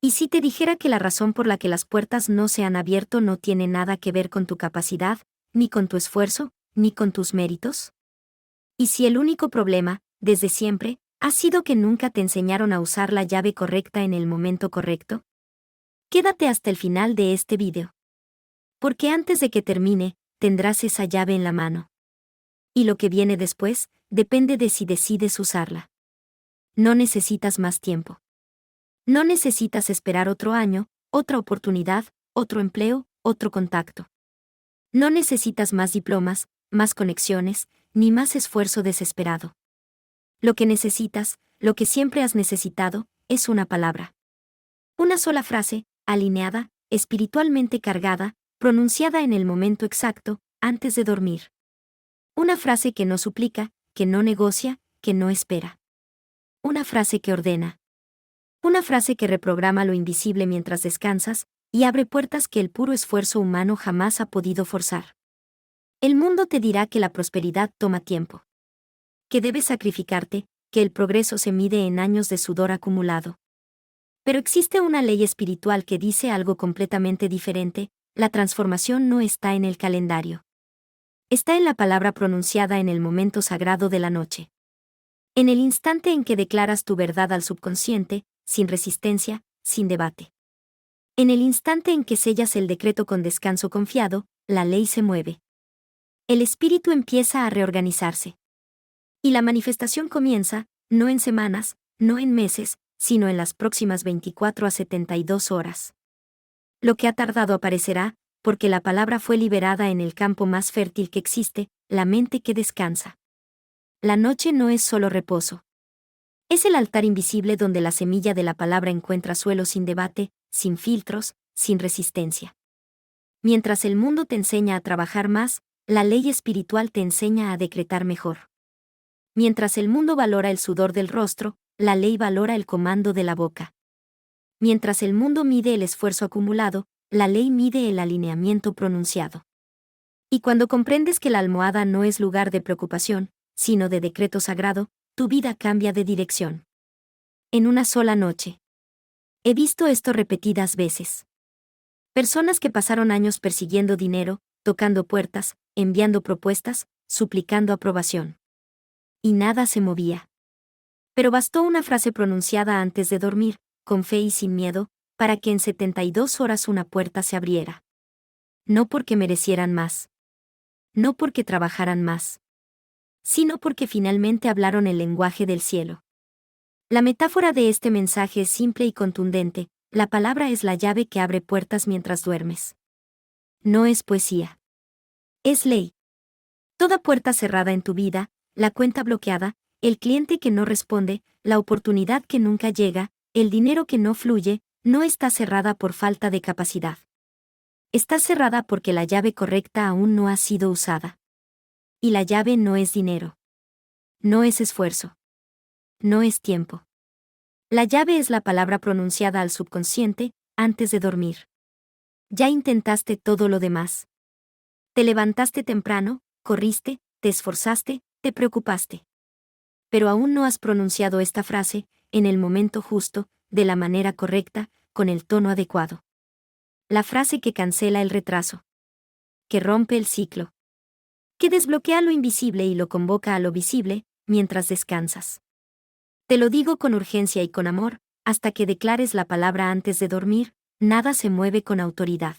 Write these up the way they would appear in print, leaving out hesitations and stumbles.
¿Y si te dijera que la razón por la que las puertas no se han abierto no tiene nada que ver con tu capacidad, ni con tu esfuerzo, ni con tus méritos? ¿Y si el único problema, desde siempre, ha sido que nunca te enseñaron a usar la llave correcta en el momento correcto? Quédate hasta el final de este vídeo. Porque antes de que termine, tendrás esa llave en la mano. Y lo que viene después, depende de si decides usarla. No necesitas más tiempo. No necesitas esperar otro año, otra oportunidad, otro empleo, otro contacto. No necesitas más diplomas, más conexiones, ni más esfuerzo desesperado. Lo que necesitas, lo que siempre has necesitado, es una palabra. Una sola frase, alineada, espiritualmente cargada, pronunciada en el momento exacto, antes de dormir. Una frase que no suplica, que no negocia, que no espera. Una frase que ordena. Una frase que reprograma lo invisible mientras descansas, y abre puertas que el puro esfuerzo humano jamás ha podido forzar. El mundo te dirá que la prosperidad toma tiempo. Que debes sacrificarte, que el progreso se mide en años de sudor acumulado. Pero existe una ley espiritual que dice algo completamente diferente: la transformación no está en el calendario. Está en la palabra pronunciada en el momento sagrado de la noche. En el instante en que declaras tu verdad al subconsciente, sin resistencia, sin debate. En el instante en que sellas el decreto con descanso confiado, la ley se mueve. El espíritu empieza a reorganizarse. Y la manifestación comienza, no en semanas, no en meses, sino en las próximas 24 a 72 horas. Lo que ha tardado aparecerá, porque la palabra fue liberada en el campo más fértil que existe, la mente que descansa. La noche no es solo reposo. Es el altar invisible donde la semilla de la palabra encuentra suelo sin debate, sin filtros, sin resistencia. Mientras el mundo te enseña a trabajar más, la ley espiritual te enseña a decretar mejor. Mientras el mundo valora el sudor del rostro, la ley valora el comando de la boca. Mientras el mundo mide el esfuerzo acumulado, la ley mide el alineamiento pronunciado. Y cuando comprendes que la almohada no es lugar de preocupación, sino de decreto sagrado, tu vida cambia de dirección. En una sola noche. He visto esto repetidas veces. Personas que pasaron años persiguiendo dinero, tocando puertas, enviando propuestas, suplicando aprobación. Y nada se movía. Pero bastó una frase pronunciada antes de dormir, con fe y sin miedo, para que en 72 horas una puerta se abriera. No porque merecieran más. No porque trabajaran más. Sino porque finalmente hablaron el lenguaje del cielo. La metáfora de este mensaje es simple y contundente: la palabra es la llave que abre puertas mientras duermes. No es poesía. Es ley. Toda puerta cerrada en tu vida, la cuenta bloqueada, el cliente que no responde, la oportunidad que nunca llega, el dinero que no fluye, no está cerrada por falta de capacidad. Está cerrada porque la llave correcta aún no ha sido usada. Y la llave no es dinero. No es esfuerzo. No es tiempo. La llave es la palabra pronunciada al subconsciente, antes de dormir. Ya intentaste todo lo demás. Te levantaste temprano, corriste, te esforzaste, te preocupaste. Pero aún no has pronunciado esta frase, en el momento justo, de la manera correcta, con el tono adecuado. La frase que cancela el retraso. Que rompe el ciclo. Que desbloquea lo invisible y lo convoca a lo visible, mientras descansas. Te lo digo con urgencia y con amor: hasta que declares la palabra antes de dormir, nada se mueve con autoridad.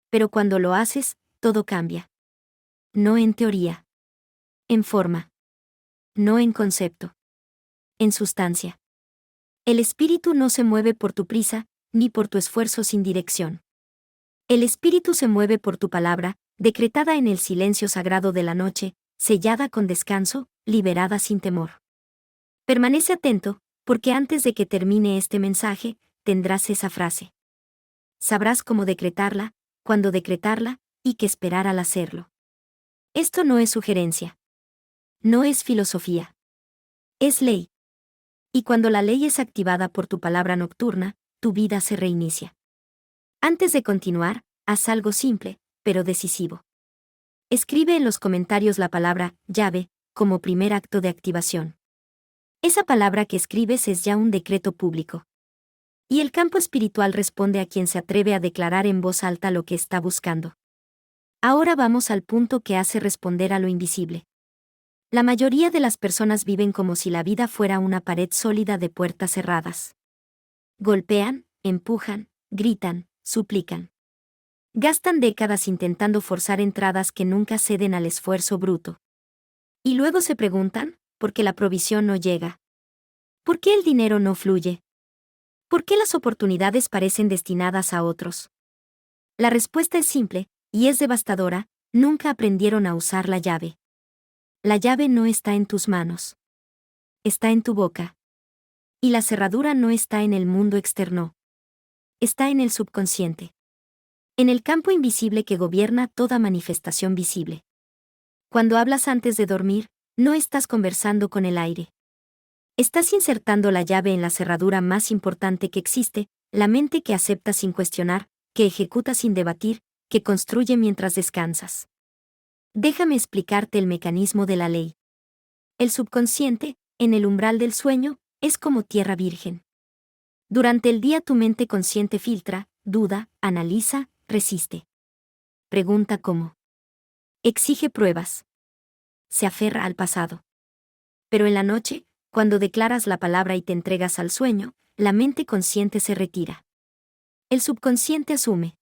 Pero cuando lo haces, todo cambia. No en teoría. En forma. No en concepto. En sustancia. El espíritu no se mueve por tu prisa, ni por tu esfuerzo sin dirección. El espíritu se mueve por tu palabra, decretada en el silencio sagrado de la noche, sellada con descanso, liberada sin temor. Permanece atento, porque antes de que termine este mensaje, tendrás esa frase. Sabrás cómo decretarla, cuándo decretarla, y qué esperar al hacerlo. Esto no es sugerencia. No es filosofía. Es ley. Y cuando la ley es activada por tu palabra nocturna, tu vida se reinicia. Antes de continuar, haz algo simple, pero decisivo. Escribe en los comentarios la palabra llave, como primer acto de activación. Esa palabra que escribes es ya un decreto público. Y el campo espiritual responde a quien se atreve a declarar en voz alta lo que está buscando. Ahora vamos al punto que hace responder a lo invisible. La mayoría de las personas viven como si la vida fuera una pared sólida de puertas cerradas. Golpean, empujan, gritan, suplican. Gastan décadas intentando forzar entradas que nunca ceden al esfuerzo bruto. Y luego se preguntan, ¿por qué la provisión no llega? ¿Por qué el dinero no fluye? ¿Por qué las oportunidades parecen destinadas a otros? La respuesta es simple, y es devastadora: nunca aprendieron a usar la llave. La llave no está en tus manos. Está en tu boca. Y la cerradura no está en el mundo externo. Está en el subconsciente. En el campo invisible que gobierna toda manifestación visible. Cuando hablas antes de dormir, no estás conversando con el aire. Estás insertando la llave en la cerradura más importante que existe, la mente que acepta sin cuestionar, que ejecuta sin debatir, que construye mientras descansas. Déjame explicarte el mecanismo de la ley. El subconsciente, en el umbral del sueño, es como tierra virgen. Durante el día tu mente consciente filtra, duda, analiza, resiste. Pregunta cómo. Exige pruebas. Se aferra al pasado. Pero en la noche, cuando declaras la palabra y te entregas al sueño, la mente consciente se retira. El subconsciente asume.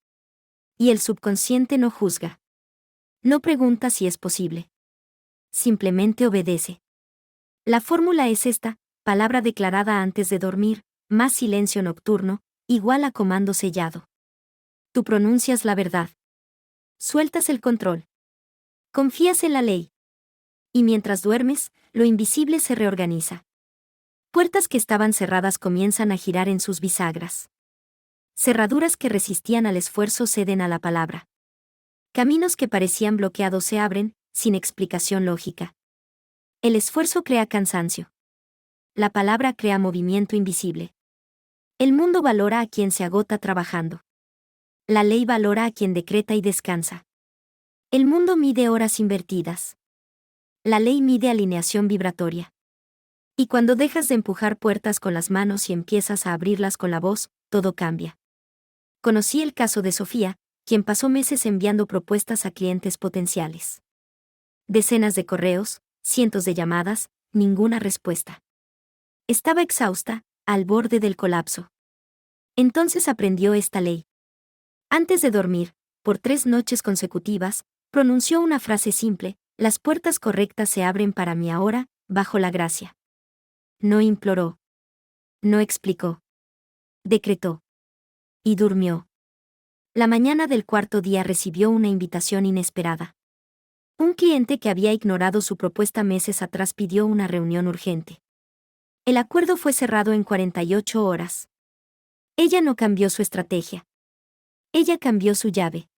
Y el subconsciente no juzga. No pregunta si es posible. Simplemente obedece. La fórmula es esta: palabra declarada antes de dormir, más silencio nocturno, igual a comando sellado. Tú pronuncias la verdad. Sueltas el control. Confías en la ley. Y mientras duermes, lo invisible se reorganiza. Puertas que estaban cerradas comienzan a girar en sus bisagras. Cerraduras que resistían al esfuerzo ceden a la palabra. Caminos que parecían bloqueados se abren, sin explicación lógica. El esfuerzo crea cansancio. La palabra crea movimiento invisible. El mundo valora a quien se agota trabajando. La ley valora a quien decreta y descansa. El mundo mide horas invertidas. La ley mide alineación vibratoria. Y cuando dejas de empujar puertas con las manos y empiezas a abrirlas con la voz, todo cambia. Conocí el caso de Sofía, quien pasó meses enviando propuestas a clientes potenciales. Decenas de correos, cientos de llamadas, ninguna respuesta. Estaba exhausta, al borde del colapso. Entonces aprendió esta ley. Antes de dormir, por 3 noches consecutivas, pronunció una frase simple: las puertas correctas se abren para mí ahora, bajo la gracia. No imploró. No explicó. Decretó. Y durmió. La mañana del 4.º día recibió una invitación inesperada. Un cliente que había ignorado su propuesta meses atrás pidió una reunión urgente. El acuerdo fue cerrado en 48 horas. Ella no cambió su estrategia. Ella cambió su llave.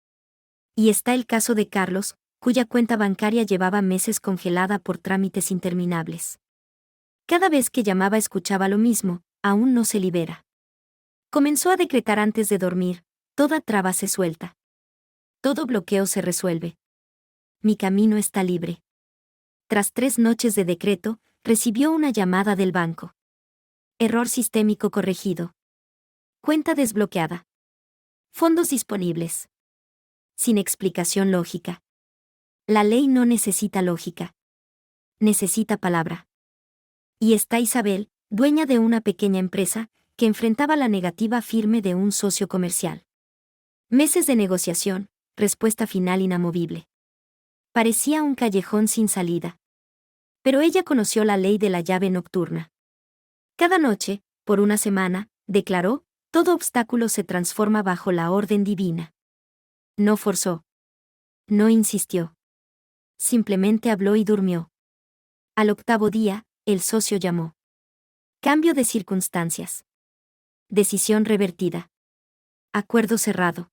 Y está el caso de Carlos, cuya cuenta bancaria llevaba meses congelada por trámites interminables. Cada vez que llamaba escuchaba lo mismo: aún no se libera. Comenzó a decretar antes de dormir: toda traba se suelta. Todo bloqueo se resuelve. Mi camino está libre. Tras 3 noches de decreto, recibió una llamada del banco. Error sistémico corregido. Cuenta desbloqueada. Fondos disponibles. Sin explicación lógica. La ley no necesita lógica. Necesita palabra. Y está Isabel, dueña de una pequeña empresa, que enfrentaba la negativa firme de un socio comercial. Meses de negociación, respuesta final inamovible. Parecía un callejón sin salida. Pero ella conoció la ley de la llave nocturna. Cada noche, por una semana, declaró, todo obstáculo se transforma bajo la orden divina. No forzó. No insistió. Simplemente habló y durmió. Al 8.º día, el socio llamó. Cambio de circunstancias. Decisión revertida. Acuerdo cerrado.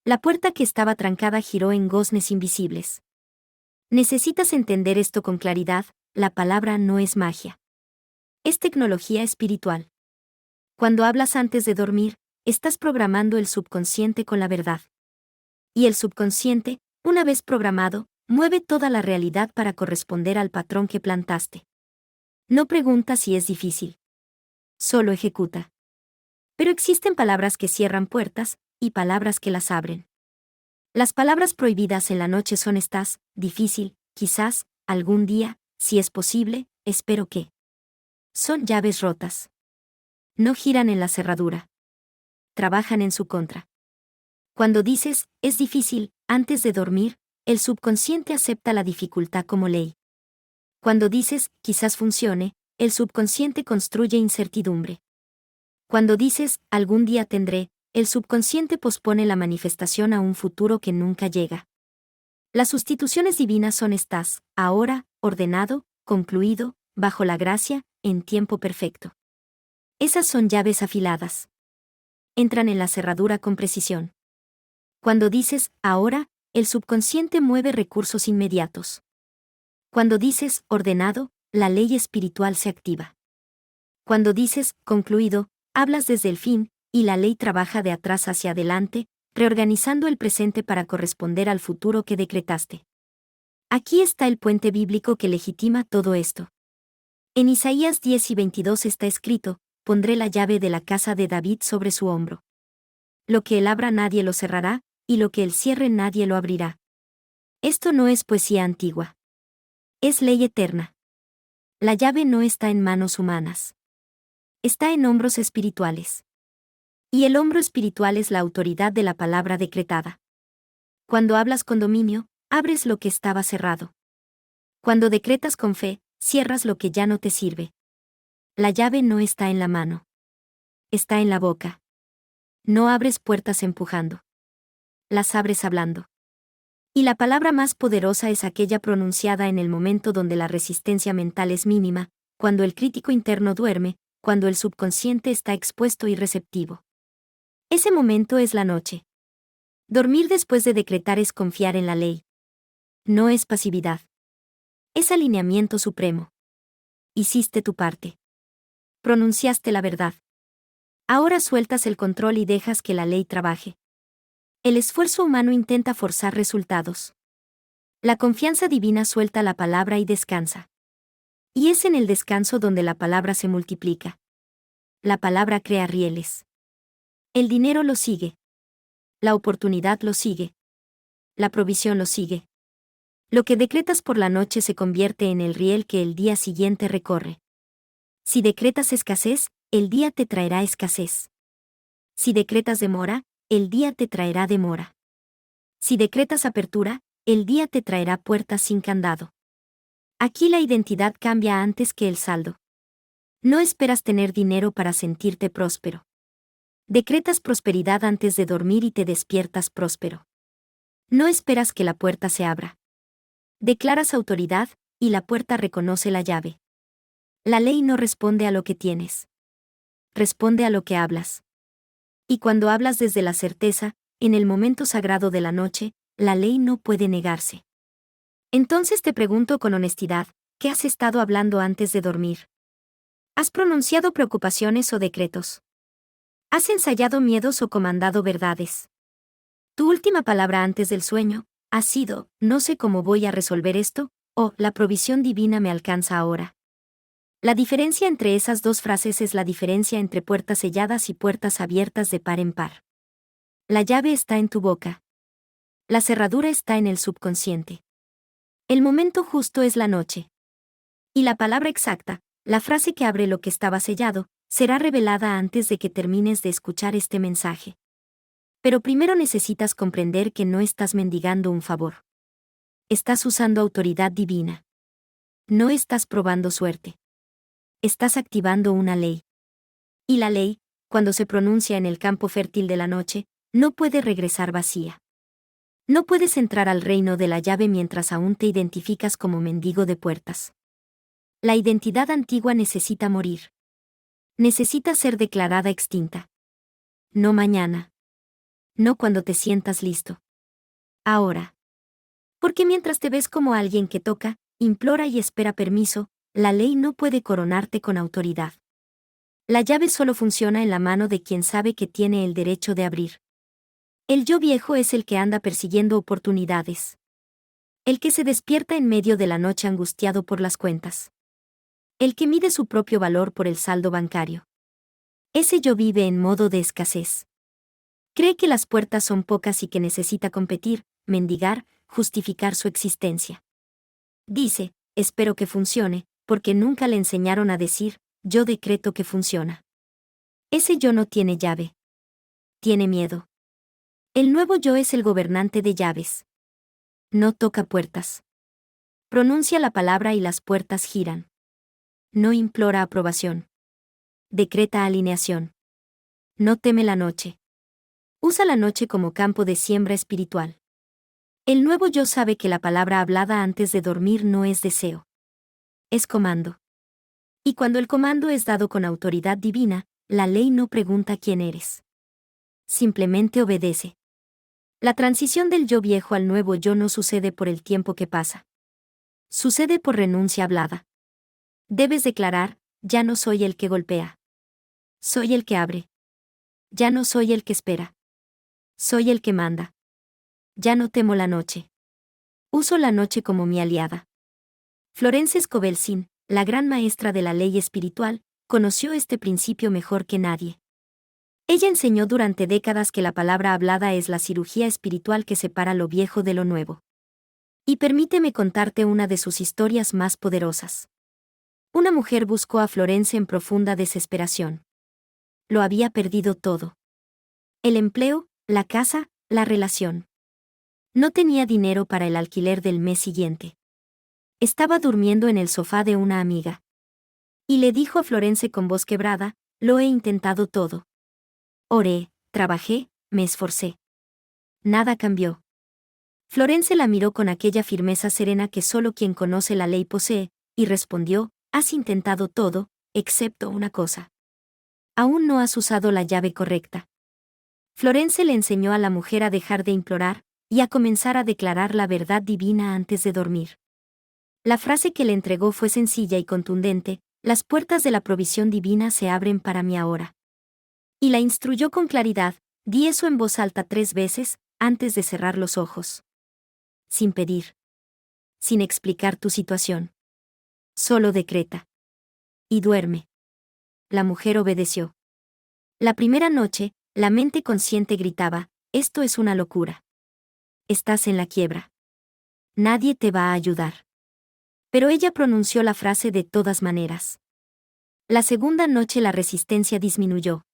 La puerta que estaba trancada giró en goznes invisibles. Necesitas entender esto con claridad: la palabra no es magia. Es tecnología espiritual. Cuando hablas antes de dormir, estás programando el subconsciente con la verdad. Y el subconsciente, una vez programado, mueve toda la realidad para corresponder al patrón que plantaste. No pregunta si es difícil. Solo ejecuta. Pero existen palabras que cierran puertas y palabras que las abren. Las palabras prohibidas en la noche son estas: difícil, quizás, algún día, si es posible, espero que. Son llaves rotas. No giran en la cerradura. Trabajan en su contra. Cuando dices, es difícil, antes de dormir, el subconsciente acepta la dificultad como ley. Cuando dices, quizás funcione, el subconsciente construye incertidumbre. Cuando dices, algún día tendré, el subconsciente pospone la manifestación a un futuro que nunca llega. Las sustituciones divinas son estas: ahora, ordenado, concluido, bajo la gracia, en tiempo perfecto. Esas son llaves afiladas. Entran en la cerradura con precisión. Cuando dices, ahora, el subconsciente mueve recursos inmediatos. Cuando dices, ordenado, la ley espiritual se activa. Cuando dices, concluido, hablas desde el fin, y la ley trabaja de atrás hacia adelante, reorganizando el presente para corresponder al futuro que decretaste. Aquí está el puente bíblico que legitima todo esto. En Isaías 10:22 está escrito: pondré la llave de la casa de David sobre su hombro. Lo que él abra nadie lo cerrará, y lo que él cierre nadie lo abrirá. Esto no es poesía antigua. Es ley eterna. La llave no está en manos humanas. Está en hombros espirituales. Y el hombro espiritual es la autoridad de la palabra decretada. Cuando hablas con dominio, abres lo que estaba cerrado. Cuando decretas con fe, cierras lo que ya no te sirve. La llave no está en la mano. Está en la boca. No abres puertas empujando. Las abres hablando. Y la palabra más poderosa es aquella pronunciada en el momento donde la resistencia mental es mínima, cuando el crítico interno duerme, cuando el subconsciente está expuesto y receptivo. Ese momento es la noche. Dormir después de decretar es confiar en la ley. No es pasividad. Es alineamiento supremo. Hiciste tu parte. Pronunciaste la verdad. Ahora sueltas el control y dejas que la ley trabaje. El esfuerzo humano intenta forzar resultados. La confianza divina suelta la palabra y descansa. Y es en el descanso donde la palabra se multiplica. La palabra crea rieles. El dinero lo sigue. La oportunidad lo sigue. La provisión lo sigue. Lo que decretas por la noche se convierte en el riel que el día siguiente recorre. Si decretas escasez, el día te traerá escasez. Si decretas demora, el día te traerá demora. Si decretas apertura, el día te traerá puertas sin candado. Aquí la identidad cambia antes que el saldo. No esperas tener dinero para sentirte próspero. Decretas prosperidad antes de dormir y te despiertas próspero. No esperas que la puerta se abra. Declaras autoridad, y la puerta reconoce la llave. La ley no responde a lo que tienes. Responde a lo que hablas. Y cuando hablas desde la certeza, en el momento sagrado de la noche, la ley no puede negarse. Entonces te pregunto con honestidad, ¿qué has estado hablando antes de dormir? ¿Has pronunciado preocupaciones o decretos? ¿Has ensayado miedos o comandado verdades? Tu última palabra antes del sueño ha sido: no sé cómo voy a resolver esto, o la provisión divina me alcanza ahora. La diferencia entre esas dos frases es la diferencia entre puertas selladas y puertas abiertas de par en par. La llave está en tu boca. La cerradura está en el subconsciente. El momento justo es la noche. Y la palabra exacta, la frase que abre lo que estaba sellado, será revelada antes de que termines de escuchar este mensaje. Pero primero necesitas comprender que no estás mendigando un favor. Estás usando autoridad divina. No estás probando suerte. Estás activando una ley. Y la ley, cuando se pronuncia en el campo fértil de la noche, no puede regresar vacía. No puedes entrar al reino de la llave mientras aún te identificas como mendigo de puertas. La identidad antigua necesita morir. Necesita ser declarada extinta. No mañana. No cuando te sientas listo. Ahora. Porque mientras te ves como alguien que toca, implora y espera permiso, la ley no puede coronarte con autoridad. La llave solo funciona en la mano de quien sabe que tiene el derecho de abrir. El yo viejo es el que anda persiguiendo oportunidades. El que se despierta en medio de la noche angustiado por las cuentas. El que mide su propio valor por el saldo bancario. Ese yo vive en modo de escasez. Cree que las puertas son pocas y que necesita competir, mendigar, justificar su existencia. Dice, espero que funcione, porque nunca le enseñaron a decir, yo decreto que funciona. Ese yo no tiene llave. Tiene miedo. El nuevo yo es el gobernante de llaves. No toca puertas. Pronuncia la palabra y las puertas giran. No implora aprobación. Decreta alineación. No teme la noche. Usa la noche como campo de siembra espiritual. El nuevo yo sabe que la palabra hablada antes de dormir no es deseo. Es comando. Y cuando el comando es dado con autoridad divina, la ley no pregunta quién eres. Simplemente obedece. La transición del yo viejo al nuevo yo no sucede por el tiempo que pasa. Sucede por renuncia hablada. Debes declarar, ya no soy el que golpea. Soy el que abre. Ya no soy el que espera. Soy el que manda. Ya no temo la noche. Uso la noche como mi aliada. Florence Scovel Shinn, la gran maestra de la ley espiritual, conoció este principio mejor que nadie. Ella enseñó durante décadas que la palabra hablada es la cirugía espiritual que separa lo viejo de lo nuevo. Y permíteme contarte una de sus historias más poderosas. Una mujer buscó a Florence en profunda desesperación. Lo había perdido todo. El empleo, la casa, la relación. No tenía dinero para el alquiler del mes siguiente. Estaba durmiendo en el sofá de una amiga. Y le dijo a Florence con voz quebrada, lo he intentado todo. Oré, trabajé, me esforcé. Nada cambió. Florence la miró con aquella firmeza serena que solo quien conoce la ley posee, y respondió, has intentado todo, excepto una cosa. Aún no has usado la llave correcta. Florence le enseñó a la mujer a dejar de implorar, y a comenzar a declarar la verdad divina antes de dormir. La frase que le entregó fue sencilla y contundente, las puertas de la provisión divina se abren para mí ahora. Y la instruyó con claridad, di eso en voz alta 3 veces, antes de cerrar los ojos. Sin pedir. Sin explicar tu situación. Solo decreta. Y duerme. La mujer obedeció. La primera noche, la mente consciente gritaba, esto es una locura. Estás en la quiebra. Nadie te va a ayudar. Pero ella pronunció la frase de todas maneras. La segunda noche la resistencia disminuyó.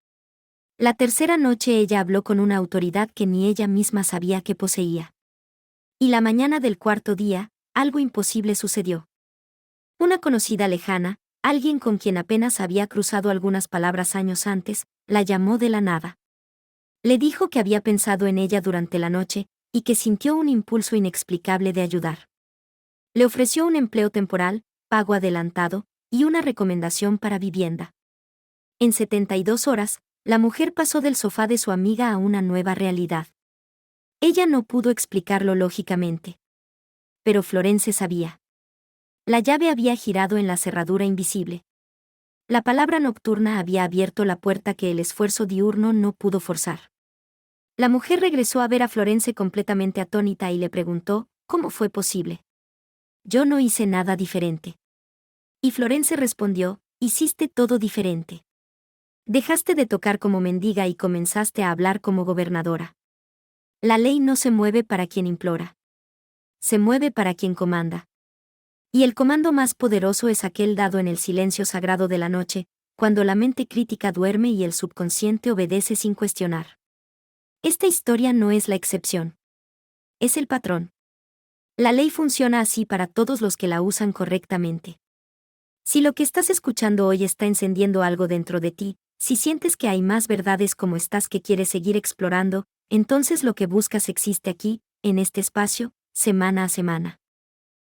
La tercera noche ella habló con una autoridad que ni ella misma sabía que poseía. Y la mañana del cuarto día, algo imposible sucedió. Una conocida lejana, alguien con quien apenas había cruzado algunas palabras años antes, la llamó de la nada. Le dijo que había pensado en ella durante la noche, y que sintió un impulso inexplicable de ayudar. Le ofreció un empleo temporal, pago adelantado, y una recomendación para vivienda. En 72 horas, la mujer pasó del sofá de su amiga a una nueva realidad. Ella no pudo explicarlo lógicamente. Pero Florence sabía. La llave había girado en la cerradura invisible. La palabra nocturna había abierto la puerta que el esfuerzo diurno no pudo forzar. La mujer regresó a ver a Florence completamente atónita y le preguntó, ¿cómo fue posible? Yo no hice nada diferente. Y Florence respondió, hiciste todo diferente. Dejaste de tocar como mendiga y comenzaste a hablar como gobernadora. La ley no se mueve para quien implora. Se mueve para quien comanda. Y el comando más poderoso es aquel dado en el silencio sagrado de la noche, cuando la mente crítica duerme y el subconsciente obedece sin cuestionar. Esta historia no es la excepción. Es el patrón. La ley funciona así para todos los que la usan correctamente. Si lo que estás escuchando hoy está encendiendo algo dentro de ti, si sientes que hay más verdades como estas que quieres seguir explorando, entonces lo que buscas existe aquí, en este espacio, semana a semana.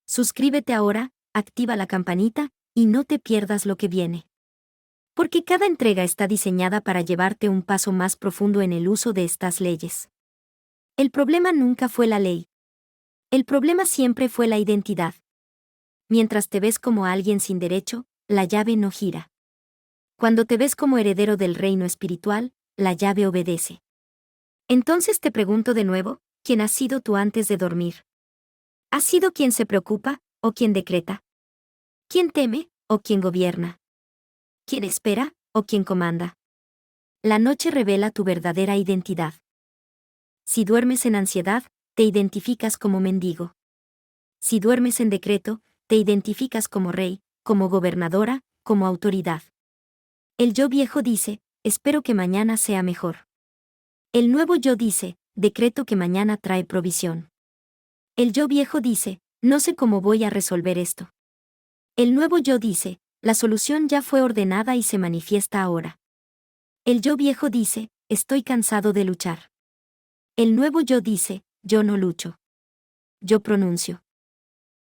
Suscríbete ahora, activa la campanita, y no te pierdas lo que viene. Porque cada entrega está diseñada para llevarte un paso más profundo en el uso de estas leyes. El problema nunca fue la ley. El problema siempre fue la identidad. Mientras te ves como alguien sin derecho, la llave no gira. Cuando te ves como heredero del reino espiritual, la llave obedece. Entonces te pregunto de nuevo, ¿quién has sido tú antes de dormir? ¿Has sido quien se preocupa, o quien decreta? ¿Quién teme, o quien gobierna? ¿Quién espera, o quien comanda? La noche revela tu verdadera identidad. Si duermes en ansiedad, te identificas como mendigo. Si duermes en decreto, te identificas como rey, como gobernadora, como autoridad. El yo viejo dice, espero que mañana sea mejor. El nuevo yo dice, decreto que mañana trae provisión. El yo viejo dice, no sé cómo voy a resolver esto. El nuevo yo dice, la solución ya fue ordenada y se manifiesta ahora. El yo viejo dice, estoy cansado de luchar. El nuevo yo dice, yo no lucho. Yo pronuncio.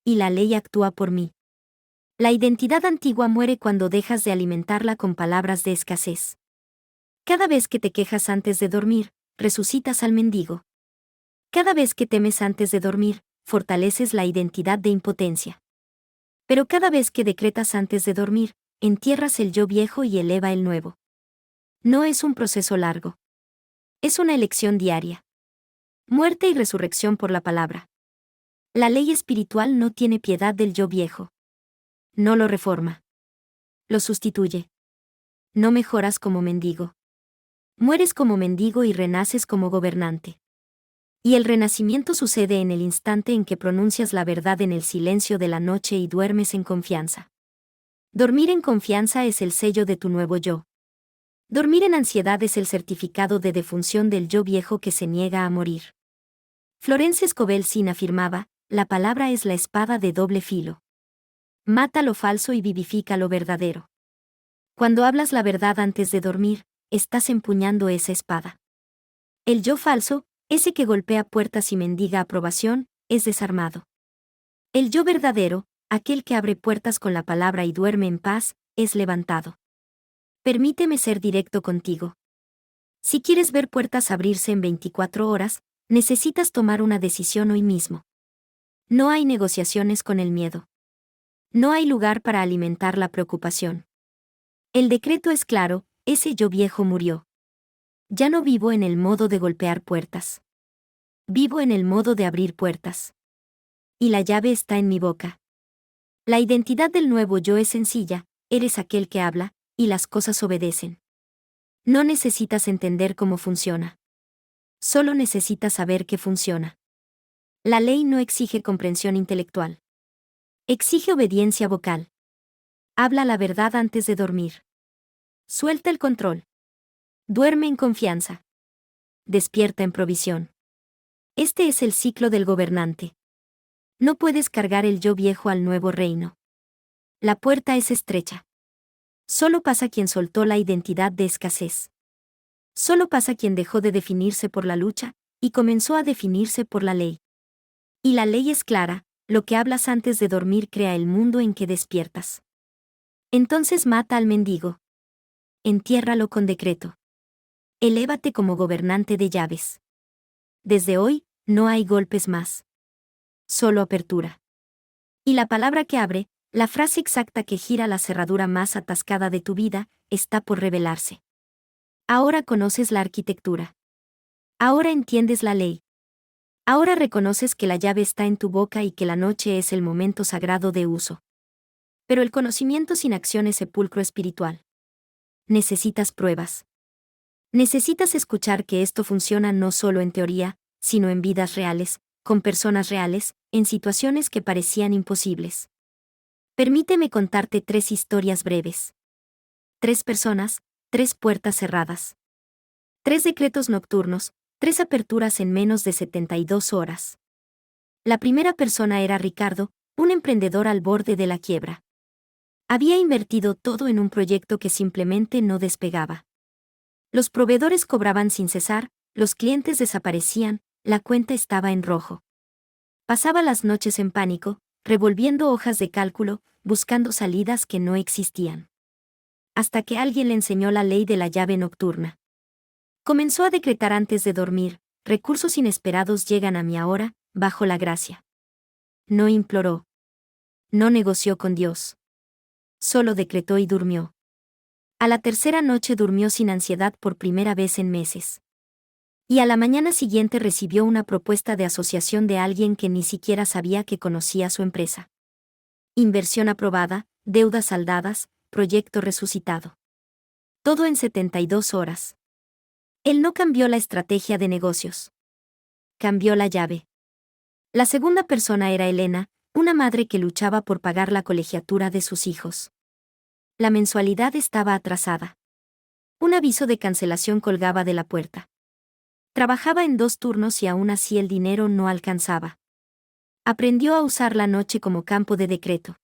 Y la ley actúa por mí. La identidad antigua muere cuando dejas de alimentarla con palabras de escasez. Cada vez que te quejas antes de dormir, resucitas al mendigo. Cada vez que temes antes de dormir, fortaleces la identidad de impotencia. Pero cada vez que decretas antes de dormir, entierras el yo viejo y eleva el nuevo. No es un proceso largo. Es una elección diaria. Muerte y resurrección por la palabra. La ley espiritual no tiene piedad del yo viejo. No lo reforma. Lo sustituye. No mejoras como mendigo. Mueres como mendigo y renaces como gobernante. Y el renacimiento sucede en el instante en que pronuncias la verdad en el silencio de la noche y duermes en confianza. Dormir en confianza es el sello de tu nuevo yo. Dormir en ansiedad es el certificado de defunción del yo viejo que se niega a morir. Florence Scovel Sin afirmaba, la palabra es la espada de doble filo. Mata lo falso y vivifica lo verdadero. Cuando hablas la verdad antes de dormir, estás empuñando esa espada. El yo falso, ese que golpea puertas y mendiga aprobación, es desarmado. El yo verdadero, aquel que abre puertas con la palabra y duerme en paz, es levantado. Permíteme ser directo contigo. Si quieres ver puertas abrirse en 24 horas, necesitas tomar una decisión hoy mismo. No hay negociaciones con el miedo. No hay lugar para alimentar la preocupación. El decreto es claro, ese yo viejo murió. Ya no vivo en el modo de golpear puertas. Vivo en el modo de abrir puertas. Y la llave está en mi boca. La identidad del nuevo yo es sencilla, eres aquel que habla, y las cosas obedecen. No necesitas entender cómo funciona. Solo necesitas saber que funciona. La ley no exige comprensión intelectual. Exige obediencia vocal. Habla la verdad antes de dormir. Suelta el control. Duerme en confianza. Despierta en provisión. Este es el ciclo del gobernante. No puedes cargar el yo viejo al nuevo reino. La puerta es estrecha. Solo pasa quien soltó la identidad de escasez. Solo pasa quien dejó de definirse por la lucha, y comenzó a definirse por la ley. Y la ley es clara, lo que hablas antes de dormir crea el mundo en que despiertas. Entonces mata al mendigo. Entiérralo con decreto. Elévate como gobernante de llaves. Desde hoy, no hay golpes más. Solo apertura. Y la palabra que abre, la frase exacta que gira la cerradura más atascada de tu vida, está por revelarse. Ahora conoces la arquitectura. Ahora entiendes la ley. Ahora reconoces que la llave está en tu boca y que la noche es el momento sagrado de uso. Pero el conocimiento sin acción es sepulcro espiritual. Necesitas pruebas. Necesitas escuchar que esto funciona no solo en teoría, sino en vidas reales, con personas reales, en situaciones que parecían imposibles. Permíteme contarte 3 historias breves. 3 personas, 3 puertas cerradas. 3 decretos nocturnos, 3 aperturas en menos de 72 horas. La primera persona era Ricardo, un emprendedor al borde de la quiebra. Había invertido todo en un proyecto que simplemente no despegaba. Los proveedores cobraban sin cesar, los clientes desaparecían, la cuenta estaba en rojo. Pasaba las noches en pánico, revolviendo hojas de cálculo, buscando salidas que no existían. Hasta que alguien le enseñó la ley de la llave nocturna. Comenzó a decretar antes de dormir, recursos inesperados llegan a mí ahora, bajo la gracia. No imploró. No negoció con Dios. Solo decretó y durmió. A la tercera noche durmió sin ansiedad por primera vez en meses. Y a la mañana siguiente recibió una propuesta de asociación de alguien que ni siquiera sabía que conocía su empresa. Inversión aprobada, deudas saldadas, proyecto resucitado. Todo en 72 horas. Él no cambió la estrategia de negocios. Cambió la llave. La segunda persona era Elena, una madre que luchaba por pagar la colegiatura de sus hijos. La mensualidad estaba atrasada. Un aviso de cancelación colgaba de la puerta. Trabajaba en 2 turnos y aún así el dinero no alcanzaba. Aprendió a usar la noche como campo de decreto.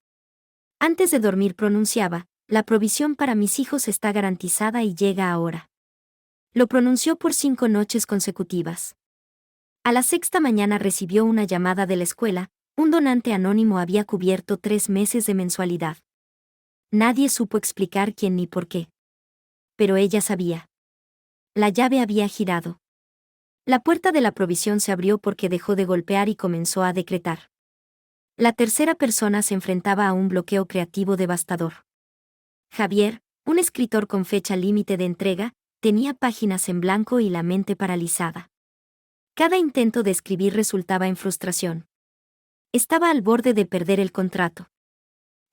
Antes de dormir pronunciaba, la provisión para mis hijos está garantizada y llega ahora. Lo pronunció por 5 noches consecutivas. A la 6ª mañana recibió una llamada de la escuela, un donante anónimo había cubierto 3 meses de mensualidad. Nadie supo explicar quién ni por qué. Pero ella sabía. La llave había girado. La puerta de la provisión se abrió porque dejó de golpear y comenzó a decretar. La tercera persona se enfrentaba a un bloqueo creativo devastador. Javier, un escritor con fecha límite de entrega, tenía páginas en blanco y la mente paralizada. Cada intento de escribir resultaba en frustración. Estaba al borde de perder el contrato.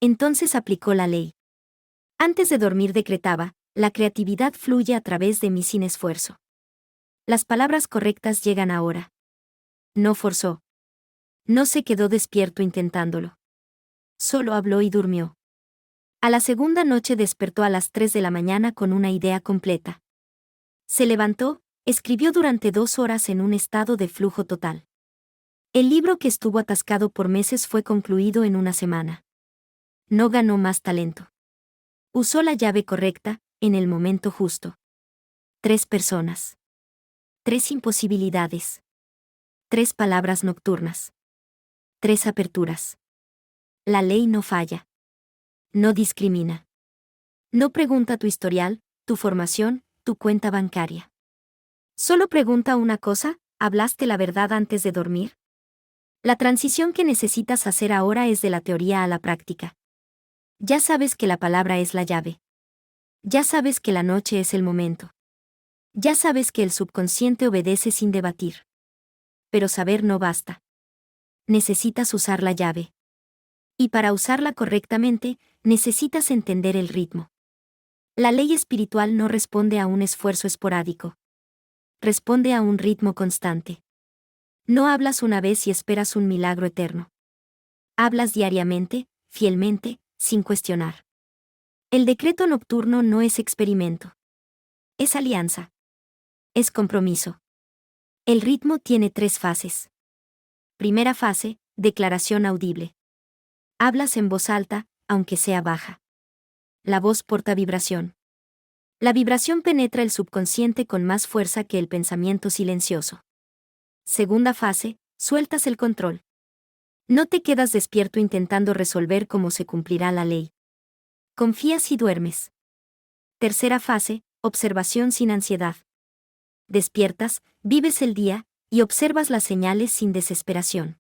Entonces aplicó la ley. Antes de dormir decretaba, la creatividad fluye a través de mí sin esfuerzo. Las palabras correctas llegan ahora. No forzó. No se quedó despierto intentándolo. Solo habló y durmió. A la segunda noche despertó a las 3 de la mañana con una idea completa. Se levantó, escribió durante 2 horas en un estado de flujo total. El libro que estuvo atascado por meses fue concluido en una semana. No ganó más talento. Usó la llave correcta, en el momento justo. 3 personas. 3 imposibilidades. 3 palabras nocturnas. 3 aperturas. La ley no falla. No discrimina. No pregunta tu historial, tu formación, tu cuenta bancaria. Solo pregunta una cosa, ¿hablaste la verdad antes de dormir? La transición que necesitas hacer ahora es de la teoría a la práctica. Ya sabes que la palabra es la llave. Ya sabes que la noche es el momento. Ya sabes que el subconsciente obedece sin debatir. Pero saber no basta. Necesitas usar la llave. Y para usarla correctamente, necesitas entender el ritmo. La ley espiritual no responde a un esfuerzo esporádico. Responde a un ritmo constante. No hablas una vez y esperas un milagro eterno. Hablas diariamente, fielmente, sin cuestionar. El decreto nocturno no es experimento. Es alianza. Es compromiso. El ritmo tiene 3 fases. Primera fase, declaración audible. Hablas en voz alta, aunque sea baja. La voz porta vibración. La vibración penetra el subconsciente con más fuerza que el pensamiento silencioso. Segunda fase, sueltas el control. No te quedas despierto intentando resolver cómo se cumplirá la ley. Confías y duermes. Tercera fase, observación sin ansiedad. Despiertas, vives el día, y observas las señales sin desesperación.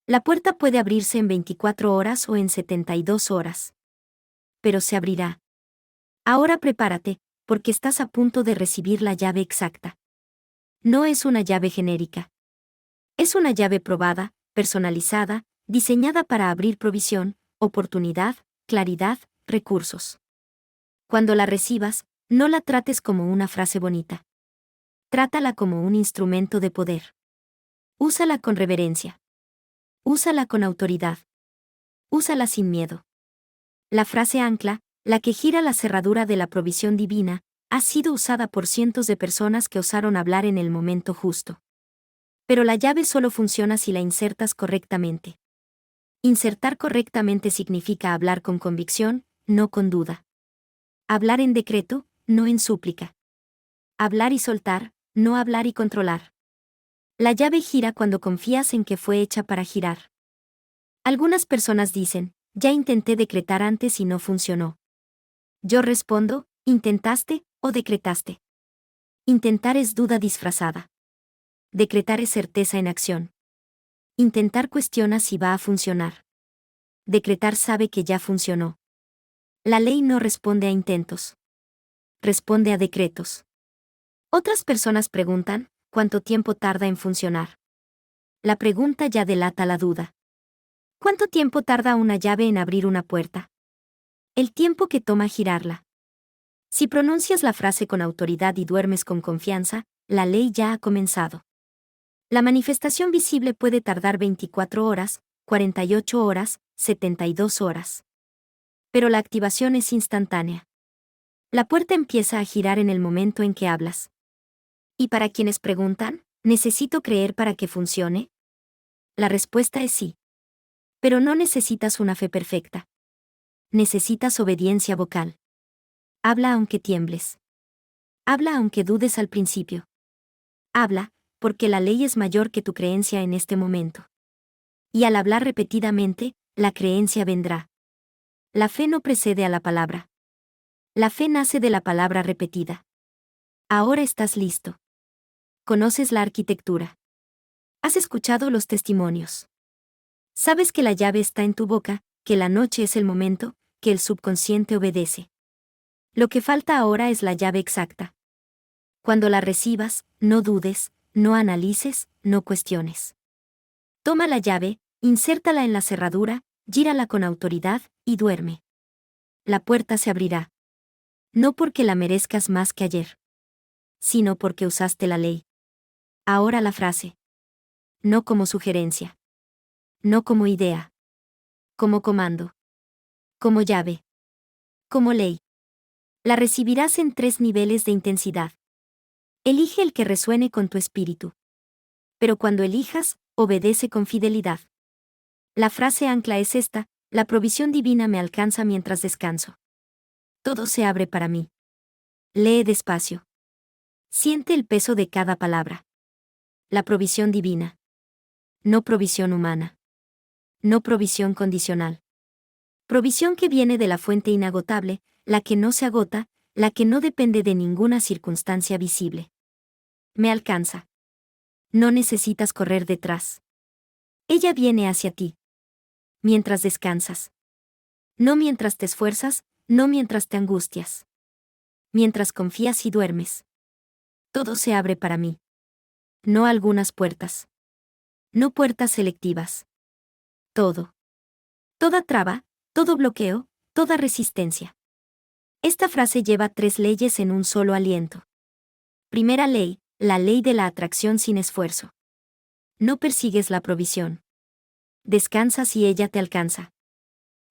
La puerta puede abrirse en 24 horas o en 72 horas. Pero se abrirá. Ahora prepárate, porque estás a punto de recibir la llave exacta. No es una llave genérica. Es una llave probada, personalizada, diseñada para abrir provisión, oportunidad, claridad, recursos. Cuando la recibas, no la trates como una frase bonita. Trátala como un instrumento de poder. Úsala con reverencia. Úsala con autoridad. Úsala sin miedo. La frase ancla, la que gira la cerradura de la provisión divina, ha sido usada por cientos de personas que osaron hablar en el momento justo. Pero la llave solo funciona si la insertas correctamente. Insertar correctamente significa hablar con convicción, no con duda. Hablar en decreto, no en súplica. Hablar y soltar, no hablar y controlar. La llave gira cuando confías en que fue hecha para girar. Algunas personas dicen, ya intenté decretar antes y no funcionó. Yo respondo, ¿intentaste o decretaste? Intentar es duda disfrazada. Decretar es certeza en acción. Intentar cuestiona si va a funcionar. Decretar sabe que ya funcionó. La ley no responde a intentos. Responde a decretos. Otras personas preguntan, ¿cuánto tiempo tarda en funcionar? La pregunta ya delata la duda. ¿Cuánto tiempo tarda una llave en abrir una puerta? El tiempo que toma girarla. Si pronuncias la frase con autoridad y duermes con confianza, la ley ya ha comenzado. La manifestación visible puede tardar 24 horas, 48 horas, 72 horas. Pero la activación es instantánea. La puerta empieza a girar en el momento en que hablas. Y para quienes preguntan, ¿necesito creer para que funcione? La respuesta es sí. Pero no necesitas una fe perfecta. Necesitas obediencia vocal. Habla aunque tiembles. Habla aunque dudes al principio. Habla, porque la ley es mayor que tu creencia en este momento. Y al hablar repetidamente, la creencia vendrá. La fe no precede a la palabra. La fe nace de la palabra repetida. Ahora estás listo. Conoces la arquitectura. Has escuchado los testimonios. Sabes que la llave está en tu boca, que la noche es el momento, que el subconsciente obedece. Lo que falta ahora es la llave exacta. Cuando la recibas, no dudes, no analices, no cuestiones. Toma la llave, insértala en la cerradura, gírala con autoridad, y duerme. La puerta se abrirá. No porque la merezcas más que ayer, sino porque usaste la ley. Ahora la frase. No como sugerencia. No como idea. Como comando. Como llave. Como ley. La recibirás en 3 niveles de intensidad. Elige el que resuene con tu espíritu. Pero cuando elijas, obedece con fidelidad. La frase ancla es esta: la provisión divina me alcanza mientras descanso. Todo se abre para mí. Lee despacio. Siente el peso de cada palabra. La provisión divina. No provisión humana. No provisión condicional. Provisión que viene de la fuente inagotable, la que no se agota, la que no depende de ninguna circunstancia visible. Me alcanza. No necesitas correr detrás. Ella viene hacia ti. Mientras descansas. No mientras te esfuerzas, no mientras te angustias. Mientras confías y duermes. Todo se abre para mí. No algunas puertas. No puertas selectivas. Todo. Toda traba, todo bloqueo, toda resistencia. Esta frase lleva 3 leyes en un solo aliento. Primera ley, la ley de la atracción sin esfuerzo. No persigues la provisión. Descansas y ella te alcanza.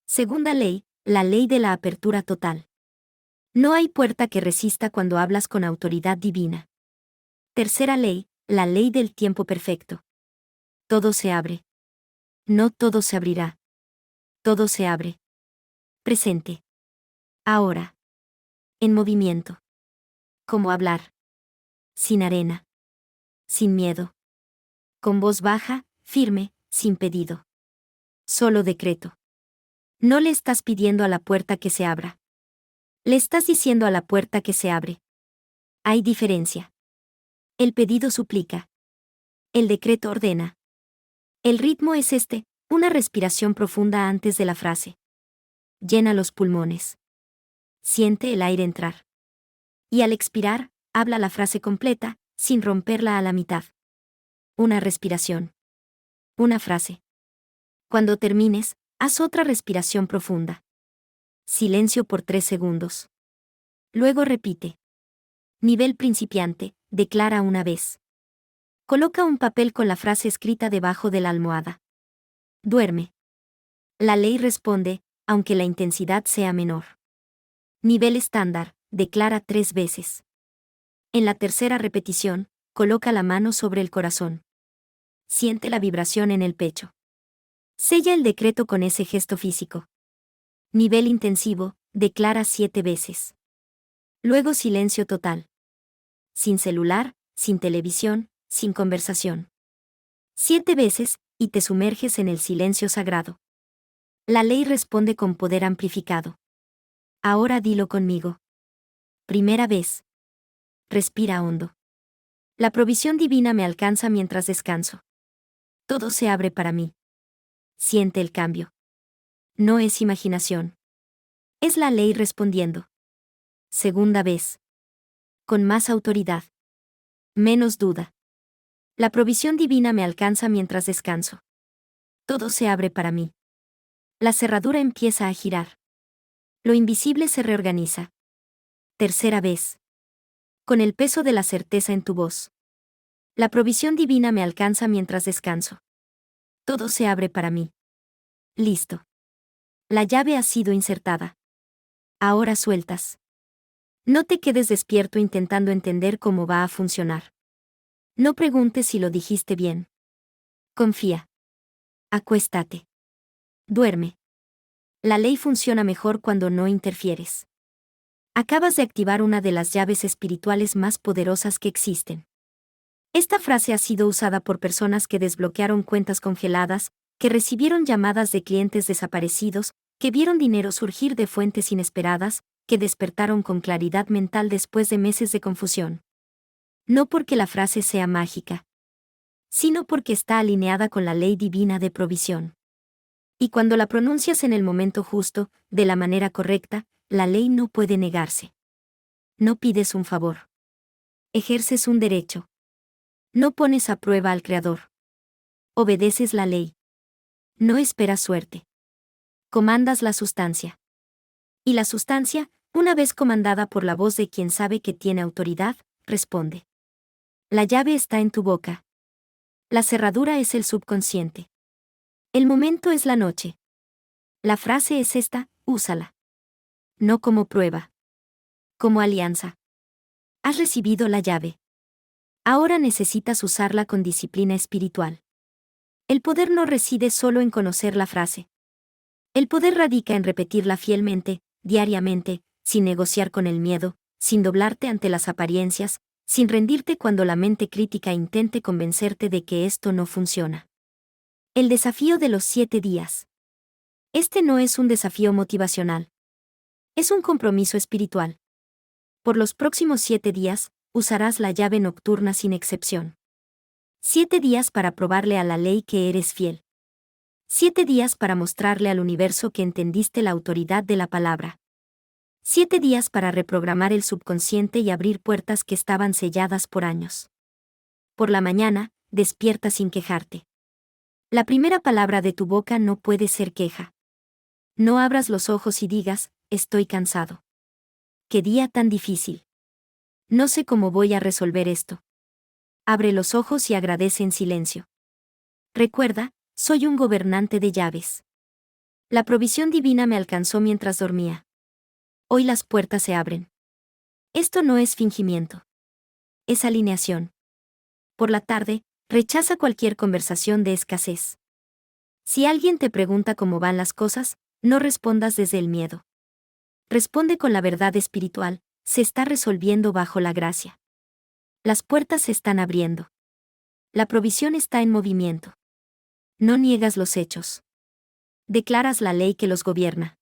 Segunda ley, la ley de la apertura total. No hay puerta que resista cuando hablas con autoridad divina. Tercera ley, la ley del tiempo perfecto. Todo se abre. No todo se abrirá. Todo se abre. Presente. Ahora. En movimiento. Como hablar. Sin arena. Sin miedo. Con voz baja, firme, sin pedido. Solo decreto. No le estás pidiendo a la puerta que se abra. Le estás diciendo a la puerta que se abre. Hay diferencia. El pedido suplica. El decreto ordena. El ritmo es este: una respiración profunda antes de la frase. Llena los pulmones. Siente el aire entrar. Y al expirar, habla la frase completa, sin romperla a la mitad. Una respiración. Una frase. Cuando termines, haz otra respiración profunda. Silencio por 3 segundos. Luego repite. Nivel principiante, declara una vez. Coloca un papel con la frase escrita debajo de la almohada. Duerme. La ley responde, aunque la intensidad sea menor. Nivel estándar, declara 3 veces. En la tercera repetición, coloca la mano sobre el corazón. Siente la vibración en el pecho. Sella el decreto con ese gesto físico. Nivel intensivo, declara 7 veces. Luego silencio total. Sin celular, sin televisión, sin conversación. 7 veces, y te sumerges en el silencio sagrado. La ley responde con poder amplificado. Ahora dilo conmigo. Primera vez. Respira hondo. La provisión divina me alcanza mientras descanso. Todo se abre para mí. Siente el cambio. No es imaginación. Es la ley respondiendo. Segunda vez. Con más autoridad. Menos duda. La provisión divina me alcanza mientras descanso. Todo se abre para mí. La cerradura empieza a girar. Lo invisible se reorganiza. Tercera vez. Con el peso de la certeza en tu voz. La provisión divina me alcanza mientras descanso. Todo se abre para mí. Listo. La llave ha sido insertada. Ahora sueltas. No te quedes despierto intentando entender cómo va a funcionar. No preguntes si lo dijiste bien. Confía. Acuéstate. Duerme. La ley funciona mejor cuando no interfieres. Acabas de activar una de las llaves espirituales más poderosas que existen. Esta frase ha sido usada por personas que desbloquearon cuentas congeladas, que recibieron llamadas de clientes desaparecidos, que vieron dinero surgir de fuentes inesperadas, que despertaron con claridad mental después de meses de confusión. No porque la frase sea mágica, sino porque está alineada con la ley divina de provisión. Y cuando la pronuncias en el momento justo, de la manera correcta, la ley no puede negarse. No pides un favor. Ejerces un derecho. No pones a prueba al Creador. Obedeces la ley. No esperas suerte. Comandas la sustancia. Y la sustancia, una vez comandada por la voz de quien sabe que tiene autoridad, responde. La llave está en tu boca. La cerradura es el subconsciente. El momento es la noche. La frase es esta, úsala. No como prueba. Como alianza. Has recibido la llave. Ahora necesitas usarla con disciplina espiritual. El poder no reside solo en conocer la frase. El poder radica en repetirla fielmente, diariamente, sin negociar con el miedo, sin doblarte ante las apariencias, sin rendirte cuando la mente crítica intente convencerte de que esto no funciona. El desafío de los 7 días. Este no es un desafío motivacional. Es un compromiso espiritual. Por los próximos 7 días, usarás la llave nocturna sin excepción. 7 días para probarle a la ley que eres fiel. 7 días para mostrarle al universo que entendiste la autoridad de la palabra. 7 días para reprogramar el subconsciente y abrir puertas que estaban selladas por años. Por la mañana, despierta sin quejarte. La primera palabra de tu boca no puede ser queja. No abras los ojos y digas, estoy cansado. ¡Qué día tan difícil! No sé cómo voy a resolver esto. Abre los ojos y agradece en silencio. Recuerda, soy un gobernante de llaves. La provisión divina me alcanzó mientras dormía. Hoy las puertas se abren. Esto no es fingimiento. Es alineación. Por la tarde, rechaza cualquier conversación de escasez. Si alguien te pregunta cómo van las cosas, no respondas desde el miedo. Responde con la verdad espiritual, se está resolviendo bajo la gracia. Las puertas se están abriendo. La provisión está en movimiento. No niegas los hechos. Declaras la ley que los gobierna.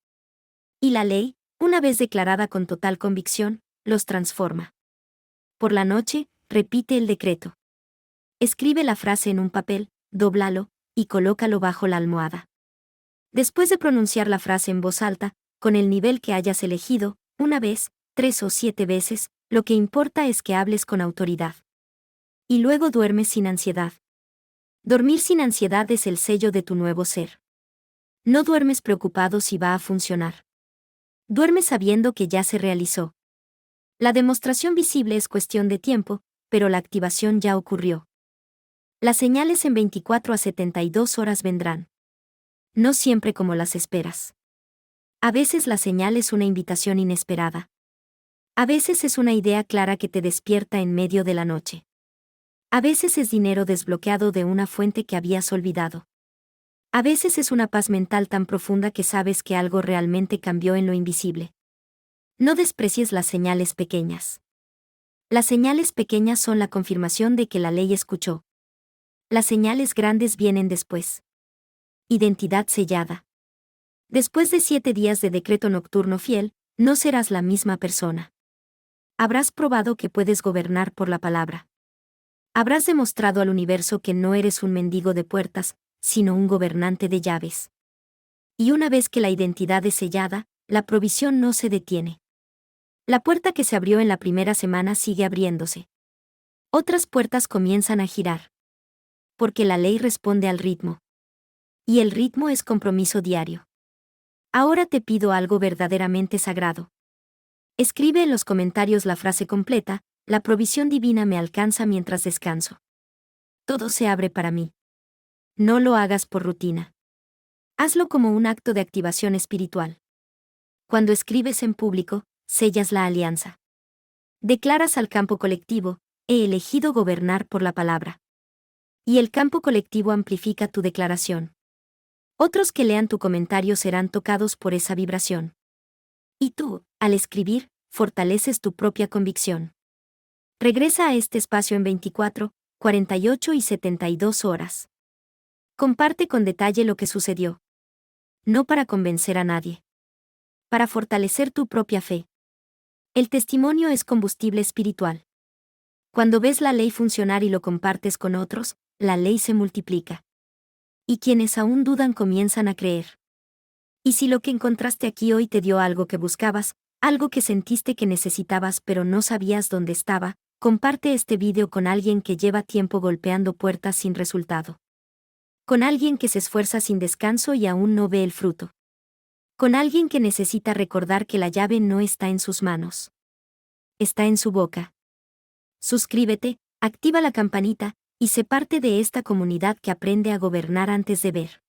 Y la ley, una vez declarada con total convicción, los transforma. Por la noche, repite el decreto. Escribe la frase en un papel, dóblalo, y colócalo bajo la almohada. Después de pronunciar la frase en voz alta, con el nivel que hayas elegido, una vez, 3 o 7 veces, lo que importa es que hables con autoridad. Y luego duermes sin ansiedad. Dormir sin ansiedad es el sello de tu nuevo ser. No duermes preocupado si va a funcionar. Duermes sabiendo que ya se realizó. La demostración visible es cuestión de tiempo, pero la activación ya ocurrió. Las señales en 24 a 72 horas vendrán. No siempre como las esperas. A veces la señal es una invitación inesperada. A veces es una idea clara que te despierta en medio de la noche. A veces es dinero desbloqueado de una fuente que habías olvidado. A veces es una paz mental tan profunda que sabes que algo realmente cambió en lo invisible. No desprecies las señales pequeñas. Las señales pequeñas son la confirmación de que la ley escuchó. Las señales grandes vienen después. Identidad sellada. Después de 7 días de decreto nocturno fiel, no serás la misma persona. Habrás probado que puedes gobernar por la palabra. Habrás demostrado al universo que no eres un mendigo de puertas, sino un gobernante de llaves. Y una vez que la identidad es sellada, la provisión no se detiene. La puerta que se abrió en la primera semana sigue abriéndose. Otras puertas comienzan a girar. Porque la ley responde al ritmo. Y el ritmo es compromiso diario. Ahora te pido algo verdaderamente sagrado. Escribe en los comentarios la frase completa: la provisión divina me alcanza mientras descanso. Todo se abre para mí. No lo hagas por rutina. Hazlo como un acto de activación espiritual. Cuando escribes en público, sellas la alianza. Declaras al campo colectivo: he elegido gobernar por la palabra. Y el campo colectivo amplifica tu declaración. Otros que lean tu comentario serán tocados por esa vibración. Y tú, al escribir, fortaleces tu propia convicción. Regresa a este espacio en 24, 48 y 72 horas. Comparte con detalle lo que sucedió. No para convencer a nadie. Para fortalecer tu propia fe. El testimonio es combustible espiritual. Cuando ves la ley funcionar y lo compartes con otros, la ley se multiplica. Y quienes aún dudan comienzan a creer. Y si lo que encontraste aquí hoy te dio algo que buscabas, algo que sentiste que necesitabas pero no sabías dónde estaba, comparte este video con alguien que lleva tiempo golpeando puertas sin resultado. Con alguien que se esfuerza sin descanso y aún no ve el fruto. Con alguien que necesita recordar que la llave no está en sus manos. Está en su boca. Suscríbete, activa la campanita, y sé parte de esta comunidad que aprende a gobernar antes de ver.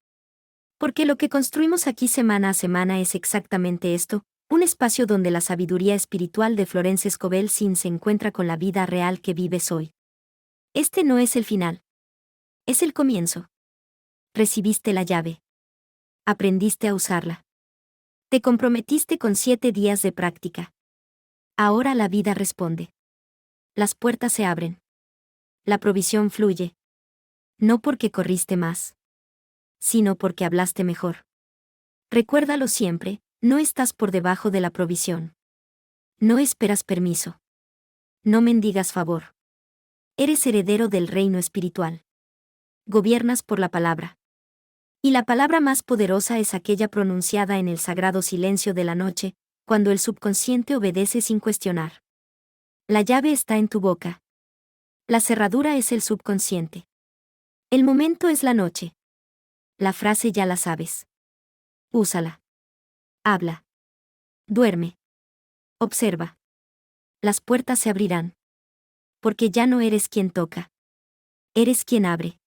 Porque lo que construimos aquí semana a semana es exactamente esto, un espacio donde la sabiduría espiritual de Florence Scovel Sin se encuentra con la vida real que vives hoy. Este no es el final. Es el comienzo. Recibiste la llave. Aprendiste a usarla. Te comprometiste con 7 días de práctica. Ahora la vida responde. Las puertas se abren. La provisión fluye. No porque corriste más, sino porque hablaste mejor. Recuérdalo siempre, no estás por debajo de la provisión. No esperas permiso. No mendigas favor. Eres heredero del reino espiritual. Gobiernas por la palabra. Y la palabra más poderosa es aquella pronunciada en el sagrado silencio de la noche, cuando el subconsciente obedece sin cuestionar. La llave está en tu boca. La cerradura es el subconsciente. El momento es la noche. La frase ya la sabes. Úsala. Habla. Duerme. Observa. Las puertas se abrirán. Porque ya no eres quien toca. Eres quien abre.